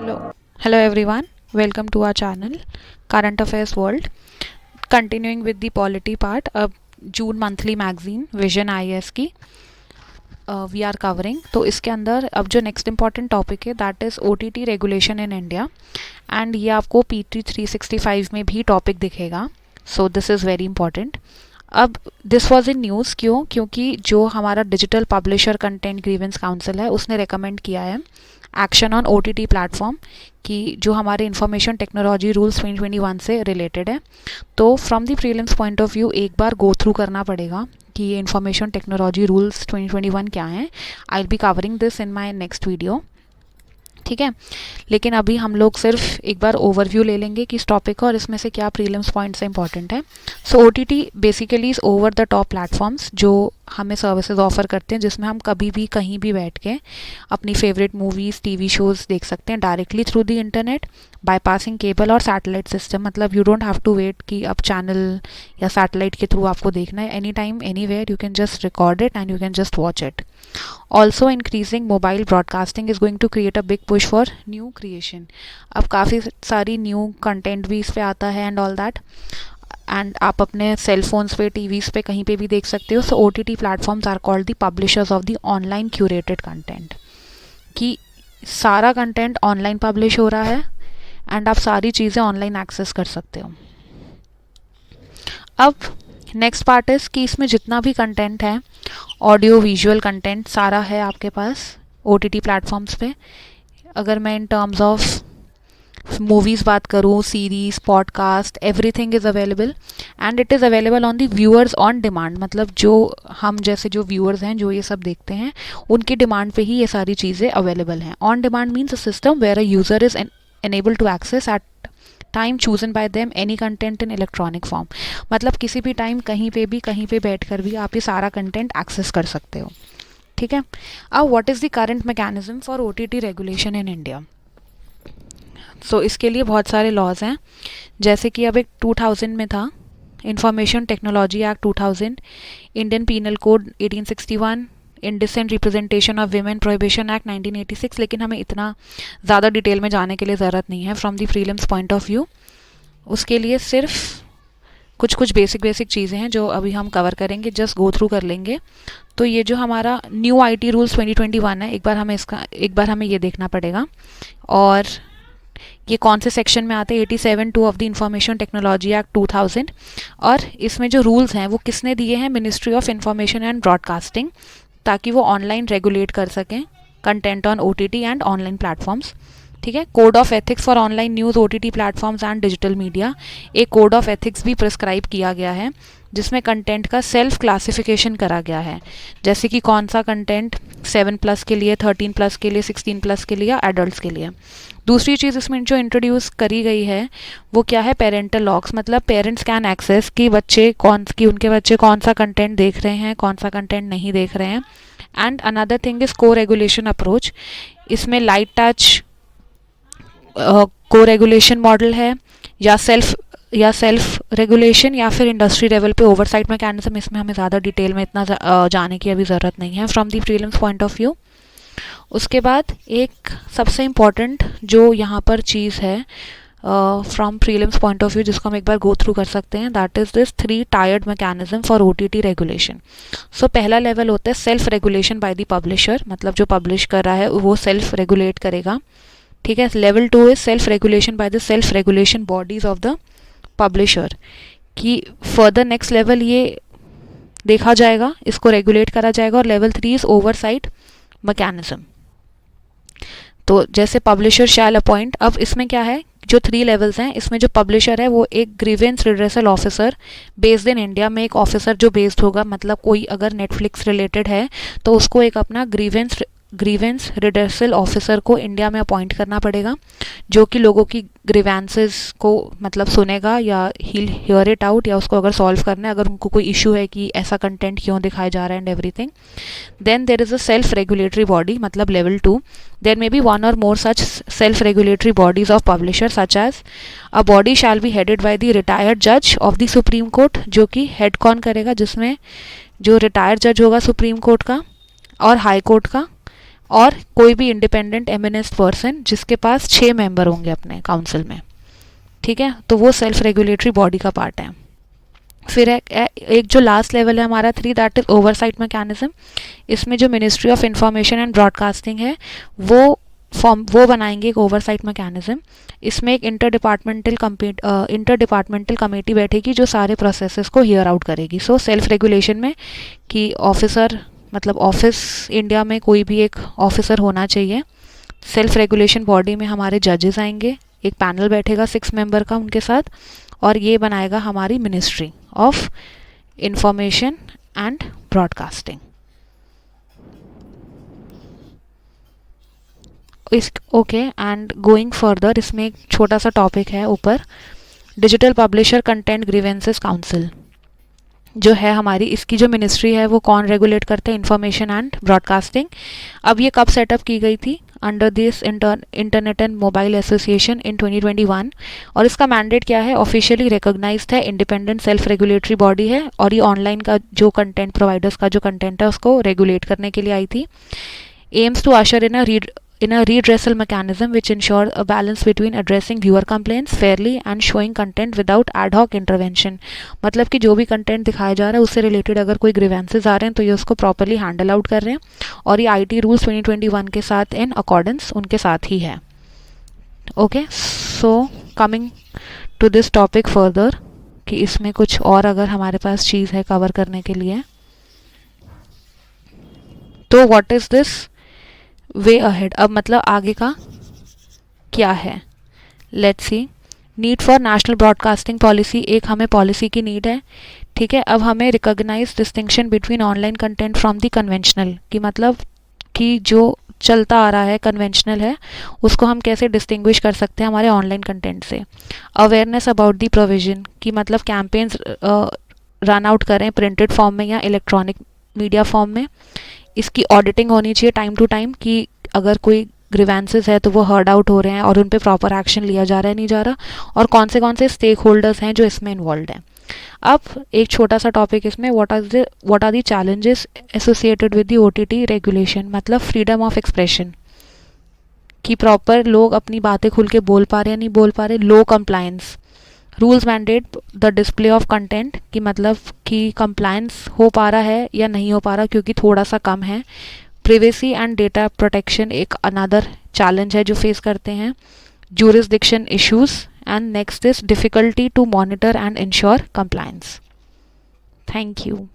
Hello everyone. Welcome to our channel, Current Affairs World. Continuing with the polity part, अब जून monthly magazine vision IAS की we are covering. तो इसके अंदर अब जो नेक्स्ट इंपॉर्टेंट टॉपिक है that is OTT regulation in India, and ये आपको पीटी 365 में भी टॉपिक दिखेगा. So this is very important. अब दिस वॉज इन न्यूज़ क्योंकि जो हमारा digital publisher content grievance council है उसने रिकमेंड किया है एक्शन ऑन ओटीटी प्लेटफॉर्म कि जो हमारे इंफॉर्मेशन टेक्नोलॉजी रूल्स 2021 से रिलेटेड है. तो from the prelims point of view एक बार गो थ्रू करना पड़ेगा कि ये इंफॉर्मेशन टेक्नोलॉजी रूल्स 2021 क्या हैं. I will be covering this in my next video, ठीक है. लेकिन अभी हम लोग सिर्फ एक बार ओवरव्यू ले लेंगे कि इस टॉपिक का और इसमें से क्या प्रीलिम्स पॉइंट्स इंपॉर्टेंट है. So OTT basically is over the top platforms जो हमें सर्विसेज ऑफर करते हैं, जिसमें हम कभी भी कहीं भी बैठ के अपनी फेवरेट मूवीज़ टीवी शोज़ देख सकते हैं directly through the internet bypassing cable और सैटेलाइट सिस्टम. मतलब you don't have to wait कि अब चैनल या सैटेलाइट के थ्रू आपको देखना है. Any time anywhere you can just record it and you can just watch it. Also increasing mobile broadcasting is going to create a big push for new creation. अब काफ़ी सारी new content भी इस पे आता है and all that, and आप अपने सेल फोन्स पे टीवीज़ पे कहीं पे भी देख सकते हो. So OTT platforms are called the publishers of the online curated content, कि सारा कंटेंट ऑनलाइन पब्लिश हो रहा है एंड आप सारी चीज़ें ऑनलाइन एक्सेस कर सकते हो. अब नेक्स्ट पार्ट इज़ कि इसमें जितना भी कंटेंट है ऑडियो विजुअल कंटेंट सारा है आपके पास ओटीटी प्लेटफॉर्म्स पे. अगर मैं इन टर्म्स ऑफ मूवीज़ बात करूँ, series, podcast, everything is available and it is available on the viewers on demand. मतलब जो हम जैसे जो व्यूअर्स हैं जो ये सब देखते हैं उनकी डिमांड पे ही ये सारी चीज़ें अवेलेबल हैं. On demand means a system where a user is enabled to access at time chosen by them any content in electronic form. मतलब किसी भी टाइम कहीं पे बैठ कर भी आप ये सारा कंटेंट एक्सेस कर सकते हो, ठीक है. अब what is the current mechanism for OTT regulation in India. So इसके लिए बहुत सारे लॉज हैं, जैसे कि अब एक 2000 में था information technology act 2000, Indian penal code 1861, indecent representation of women prohibition act 1986. लेकिन हमें इतना ज़्यादा डिटेल में जाने के लिए ज़रूरत नहीं है from the prelims point of view. उसके लिए सिर्फ कुछ बेसिक चीज़ें हैं जो अभी हम कवर करेंगे, जस्ट गो थ्रू कर लेंगे. तो ये जो हमारा न्यू आईटी रूल्स 2021 है, एक बार हमें ये देखना पड़ेगा. और ये कौन से सेक्शन में आते हैं, 87(2) of the information technology act 2000. और इसमें जो रूल्स हैं वो किसने दिए हैं, ministry of information and broadcasting, ताकि वो ऑनलाइन रेगुलेट कर सकें content on OTT and online platforms, ठीक है. Code of ethics for online news, OTT platforms and digital media. एक कोड ऑफ एथिक्स भी प्रिस्क्राइब किया गया है जिसमें कंटेंट का सेल्फ क्लासिफिकेशन करा गया है, जैसे कि कौन सा कंटेंट 7+ के लिए, 13+ के लिए, 16+ के लिए या एडल्ट्स के लिए. दूसरी चीज़ इसमें जो इंट्रोड्यूस करी गई है वो क्या है, पेरेंटल लॉक्स. मतलब पेरेंट्स कैन एक्सेस कि उनके बच्चे कौन सा कंटेंट देख रहे हैं, कौन सा कंटेंट नहीं देख रहे हैं. एंड अनदर थिंग इज़ को रेगुलेशन अप्रोच. इसमें लाइट टच को रेगुलेशन मॉडल है या सेल्फ रेगुलेशन या फिर इंडस्ट्री लेवल पे ओवरसाइट मैकेनिज्म. इसमें हमें ज़्यादा डिटेल में इतना जाने की अभी ज़रूरत नहीं है from the prelims point of view. उसके बाद एक सबसे इम्पॉर्टेंट जो यहाँ पर चीज़ है from prelims point of view जिसको हम एक बार गो थ्रू कर सकते हैं, that is this 3 tiered mechanism for OTT regulation. So पहला लेवल होता है self regulation by the publisher. मतलब जो पब्लिश कर रहा है वो सेल्फ रेगुलेट करेगा, ठीक है. Level 2 is self regulation by the self regulation bodies of the publisher, कि फर्दर नेक्स्ट लेवल ये देखा जाएगा, इसको रेगुलेट करा जाएगा. और लेवल 3 इज ओवरसाइट मैकेनिज्म. तो जैसे पब्लिशर शैल अपॉइंट, अब इसमें क्या है, जो 3 लेवल्स हैं इसमें जो पब्लिशर है वो एक grievance redressal officer based in India में, एक ऑफिसर जो बेस्ड होगा. मतलब कोई अगर नेटफ्लिक्स रिलेटेड है तो उसको एक अपना ग्रीवेंस रिड्रेसल ऑफिसर को इंडिया में अपॉइंट करना पड़ेगा, जो कि लोगों की ग्रीवेंसेस को मतलब सुनेगा या ही हियर इट आउट, या उसको अगर सॉल्व करना है, अगर उनको कोई इशू है कि ऐसा कंटेंट क्यों दिखाया जा रहा है and everything. Then there is a self regulatory body, मतलब level 2. There may be one or more such self regulatory bodies of publisher, such as a body shall be headed by the retired जज of the supreme court, जो कि head कौन करेगा, जिसमें जो retired जज होगा सुप्रीम कोर्ट का और हाई कोर्ट का, और कोई भी इंडिपेंडेंट एमिनेंट पर्सन जिसके पास 6 मेंबर होंगे अपने काउंसिल में, ठीक है, तो वो सेल्फ रेगुलेटरी बॉडी का पार्ट है। फिर एक जो लास्ट लेवल है हमारा 3, दैट इज ओवरसाइट मैकेनिज्म। इसमें जो ministry of information and broadcasting है वो बनाएंगे एक ओवरसाइट मैकेनिज्म। इसमें एक इंटरडिपार्टमेंटल कमेटी बैठेगी जो सारे प्रोसेसेस को हियर आउट करेगी। सो सेल्फ रेगुलेशन में कि ऑफिसर मतलब ऑफिस इंडिया में कोई भी एक ऑफिसर होना चाहिए। सेल्फ रेगुलेशन बॉडी में हमारे जजेस आएंगे, एक पैनल बैठेगा 6 मेंबर का उनके साथ, और ये बनाएगा हमारी ministry of information and broadcasting. Okay, and going further, इसमें एक छोटा सा टॉपिक है ऊपर, digital publisher content grievances council जो है हमारी, इसकी जो मिनिस्ट्री है वो कौन रेगुलेट करते हैं, इंफॉर्मेशन एंड ब्रॉडकास्टिंग। अब ये कब सेटअप की गई थी, under this internet and mobile association in 2021, और इसका मैंडेट क्या है, ऑफिशियली रिकॉग्नाइज्ड है, इंडिपेंडेंट सेल्फ रेगुलेटरी बॉडी है, और ये ऑनलाइन का जो कंटेंट प्रोवाइडर्स का जो कंटेंट है उसको रेगुलेट करने के लिए आई थी। Aims to usher in a redressal mechanism which ensure a balance between addressing viewer complaints fairly and showing content without ad hoc intervention। मतलब कि जो भी कंटेंट दिखाया जा रहा है उससे रिलेटेड अगर कोई ग्रीवेंसेस आ रहे हैं तो ये उसको प्रॉपरली हैंडल आउट कर रहे हैं, और ये आईटी रूल्स 2021 के साथ इन अकॉर्डेंस उनके साथ ही है। Okay, so coming to this topic further, कि इसमें कुछ और अगर हमारे पास चीज़ है कवर करने के लिए, तो what is this way ahead, अब मतलब आगे का क्या है, let's see. Need for national broadcasting policy, एक हमें पॉलिसी की नीड है, ठीक है। अब हमें recognise distinction between online content from the conventional, कि मतलब कि जो चलता आ रहा है कन्वेंशनल है उसको हम कैसे डिस्टिंग्विश कर सकते हैं हमारे ऑनलाइन कंटेंट से। अवेयरनेस अबाउट द प्रोविजन, कि मतलब कैंपेन्स रन आउट करें प्रिंटेड फॉर्म में या इलेक्ट्रॉनिक मीडिया फॉर्म में। इसकी ऑडिटिंग होनी चाहिए टाइम टू टाइम, कि अगर कोई ग्रीवेंसेस है तो वो हर्ड आउट हो रहे हैं और उन पे प्रॉपर एक्शन लिया जा रहा है नहीं जा रहा, और कौन से स्टेक होल्डर्स हैं जो इसमें इन्वॉल्व हैं। अब एक छोटा सा टॉपिक इसमें, what are the challenges associated with the OTT regulation, मतलब फ्रीडम ऑफ एक्सप्रेशन, कि प्रॉपर लोग अपनी बातें खुल के बोल पा रहे हैं नहीं बोल पा रहे। Low compliance, rules mandate the display of content, कि मतलब कि कंप्लायंस हो पा रहा है या नहीं हो पा रहा क्योंकि थोड़ा सा कम है। प्रिवेसी एंड डेटा प्रोटेक्शन एक अनदर चैलेंज है जो फेस करते हैं। jurisdiction issues, and next is difficulty to monitor and ensure compliance. Thank you.